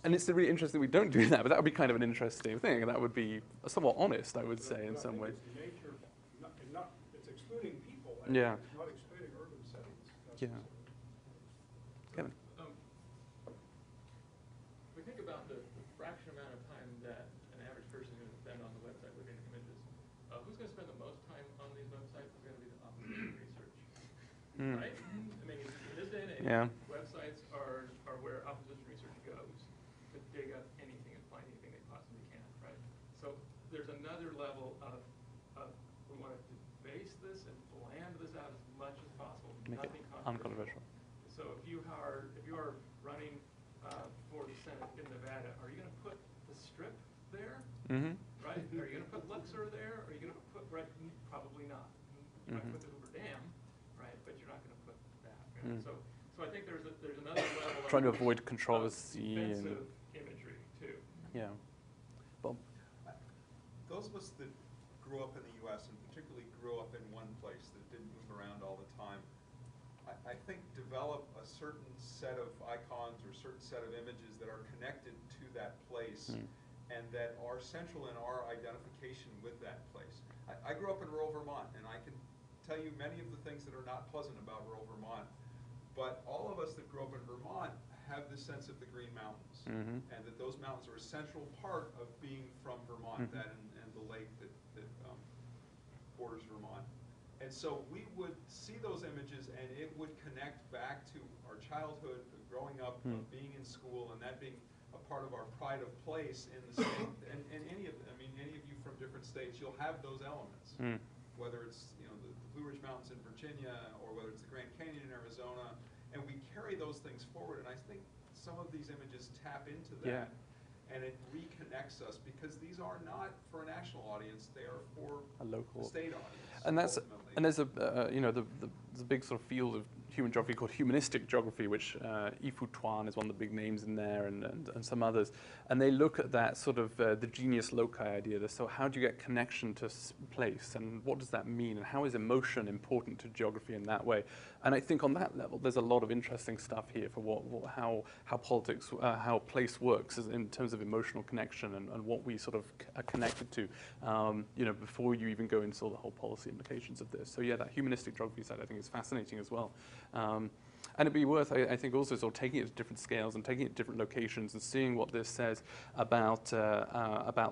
and it's really interesting we don't do that, but that would be kind of an interesting thing, and that would be somewhat honest, I would say, in some ways. It's nature, it's excluding people. Yeah. It's not excluding urban settings. Yeah. Kevin. We think about the fraction amount of time that an average person is going to spend on the website looking at images. Who's going to spend the most time on these websites is going to be the opposition research, right? I mean, in this day and age, websites are where opposition research goes to dig up anything and find anything they possibly can, right? So there's another level of we want to debase this and bland this out as much as possible. Make it Nothing uncontroversial. So if you are running for the Senate in Nevada, are you going to put the strip there? Right? Are you going to put Luxor there? Are you going to put probably not. You might put the Hoover Dam, right? But you're not going to put that. Right? So I think there's another level Trying to of avoid controversy offensive imagery too. Yeah. Bob. Those of us that grew up in the U.S. and particularly grew up in one place that didn't move around all the time, I think develop a certain set of icons or certain set of images that are connected to that place and that are central in our identification with that place. I grew up in rural Vermont, and I can tell you many of the things that are not pleasant about rural Vermont, but all of us that grew up in Vermont have this sense of the Green Mountains, and that those mountains are a central part of being from Vermont, that and the lake that borders Vermont. And so we would see those images, and it would connect back to our childhood, growing up, being in school, and that being a part of our pride of place in the state. And any of you from different states, you'll have those elements. Whether it's the Blue Ridge Mountains in Virginia, or whether it's the Grand Canyon in Arizona, and we carry those things forward. And I think some of these images tap into that. And it reconnects us, because these are not for a national audience; they are for a local state audience. And that's ultimately. and there's the big sort of field of human geography called humanistic geography, which Yifu Tuan is one of the big names in there, and some others, and they look at that sort of the genius loci idea. So how do you get connection to place, and what does that mean, and how is emotion important to geography in that way? And I think on that level, there's a lot of interesting stuff here for how politics, how place works in terms of emotional connection and what we sort of are connected to, before you even go into all the whole policy implications of this. So yeah, that humanistic geography side I think is fascinating as well. And it'd be worth, I think, also sort of taking it to different scales and taking it to different locations and seeing what this says about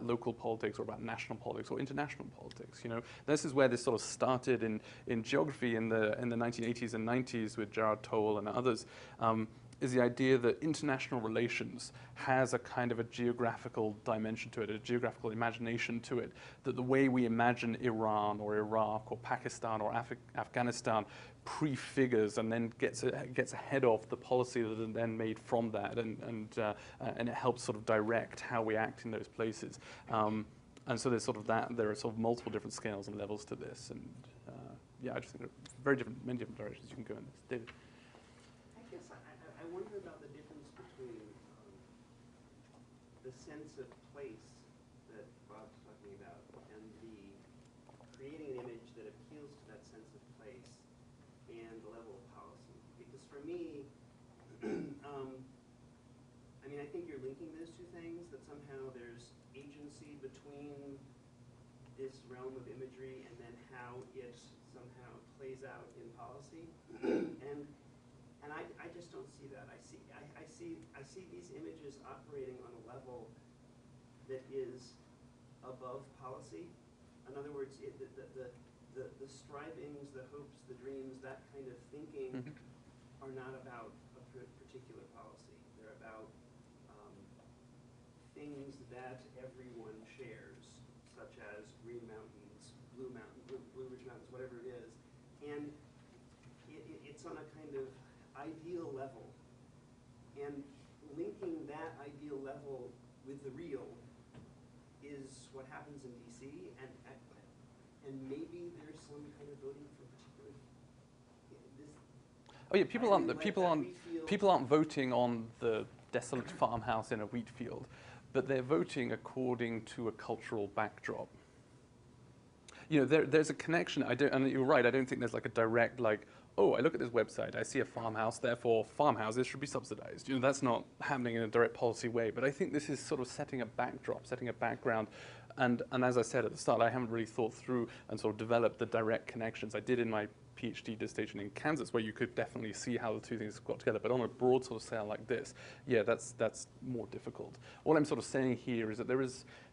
local politics or about national politics or international politics. This is where this sort of started in geography in the 1980s and 90s with Gerard Toll and others. is the idea that international relations has a kind of a geographical dimension to it, a geographical imagination to it, that the way we imagine Iran or Iraq or Pakistan or Afghanistan prefigures and then gets ahead of the policy that is then made from that, and it helps sort of direct how we act in those places. And so there's sort of that, there are sort of multiple different scales and levels to this, and yeah, I just think there are very different, many different directions you can go in this. David? I guess I wonder about the difference between the sense of place that Bob's talking about and the creating an image that appeals to that sense of place and the level of policy. Because for me, I mean, I think you're linking those two things, that somehow there's agency between this realm of imagery and then how it somehow plays out in policy. And I just don't see that. I see these images operating on a level that is above policy. In other words, the strivings, the hopes, the dreams, that kind of thinking are not about a particular policy. They're about things that everyone shares, such as Green Mountains, Blue Ridge Mountains, whatever it is. And it's on a kind of ideal level. And linking that ideal level with the real is what happens in DC, and maybe there's some kind of voting for particular. Oh yeah, people aren't voting on the desolate farmhouse in a wheat field, but they're voting according to a cultural backdrop. You know, there's a connection. And you're right. I don't think there's like a direct like, oh, I look at this website, I see a farmhouse, therefore farmhouses should be subsidized. You know, that's not happening in a direct policy way. But I think this is sort of setting a backdrop, setting a background. And as I said at the start, I haven't really thought through and sort of developed the direct connections. I did in my PhD dissertation in Kansas, where you could definitely see how the two things got together. But on a broad sort of scale like this, yeah, that's more difficult. All I'm sort of saying here is that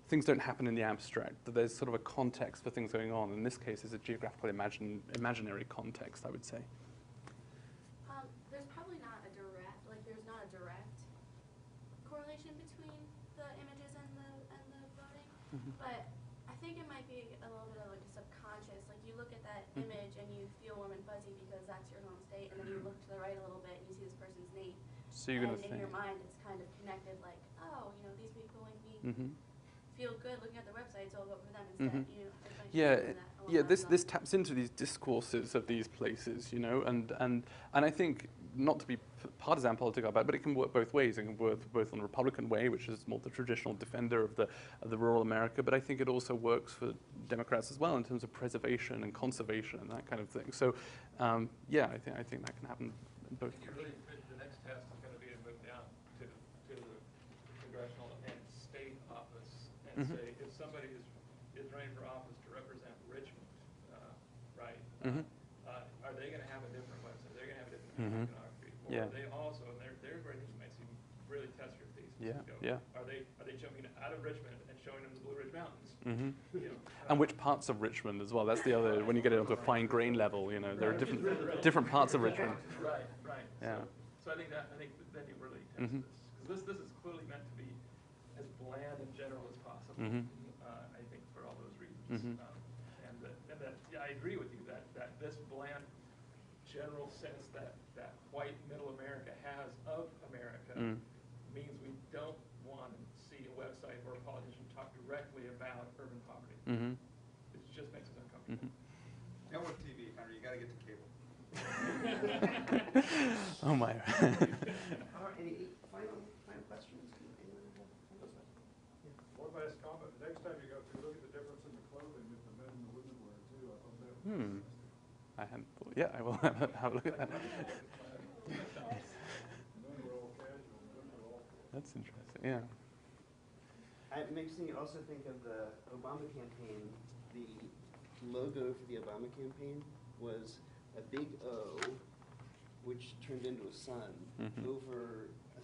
things don't happen in the abstract, that there's sort of a context for things going on. In this case, it's a geographical imaginary context, I would say. There's probably not a direct, there's not a direct correlation between the images and the voting, but I think it might be a little bit of like a subconscious, like you look at that image and you feel warm and fuzzy because that's your home state, and then you look to the right a little bit and you see this person's name. So you're going to think. In your mind, it's kind of connected, like, oh, you know, these people make me feel good looking at the website, so I'll vote for them instead. You know, this taps into these discourses of these places, you know, and I think, not to be partisan political about it, but it can work both ways. It can work both on the Republican way, which is more the traditional defender of the rural America, but I think it also works for Democrats as well in terms of preservation and conservation and that kind of thing. So, yeah, I think that can happen in both ways. Really, the next task is going to be to move down to the congressional and state office and say, if somebody is running for office to represent Richmond, right? Are they going to have a different website? They're going to have a different iconography. Or are they also, and there's where things makes you really test your thesis. Are they jumping out of Richmond and showing them the Blue Ridge Mountains? You know, and which parts of Richmond as well? That's the other. When you get it onto a fine grain level, you know, there are different parts of Richmond. Right. Yeah. So I think that you really test this, because this is clearly meant to be as bland and general as possible. I think for all those reasons. And that yeah, I agree with you that this bland general sense that white middle America has of America means we don't want to see a website where a politician talk directly about urban poverty. It just makes us uncomfortable. Now with TV, Henry, you got to get to cable. Oh my. Any final questions? One last comment. Next time you go through, look at the difference in the clothing that the men and the women wear too. I thought that was interesting. I hadn't thought. Yeah, I will have a look at that. That's interesting. Yeah. It makes me also think of the Obama campaign. The logo for the Obama campaign was a big O, which turned into a sun over a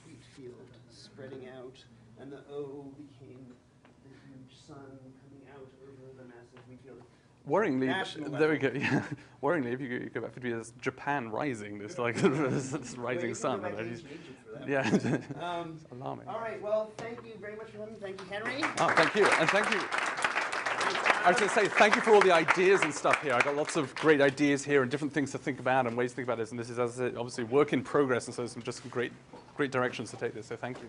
wheat field spreading out, and the O became the huge sun coming out over the massive wheat field. Worryingly, national there we level. go. Yeah. Worryingly, if you go back 50 years, Japan rising, there's like this rising sun. Well, And you can go back to ancient Egypt for that. yeah, Um, it's alarming. All right, well, thank you very much for coming. Thank you, Henry. Oh, thank you, and thank you. I was going to say thank you for all the ideas and stuff here. I got lots of great ideas here and different things to think about and ways to think about this. And this is, as I said, obviously work in progress, and so some just some great directions to take this. So thank you.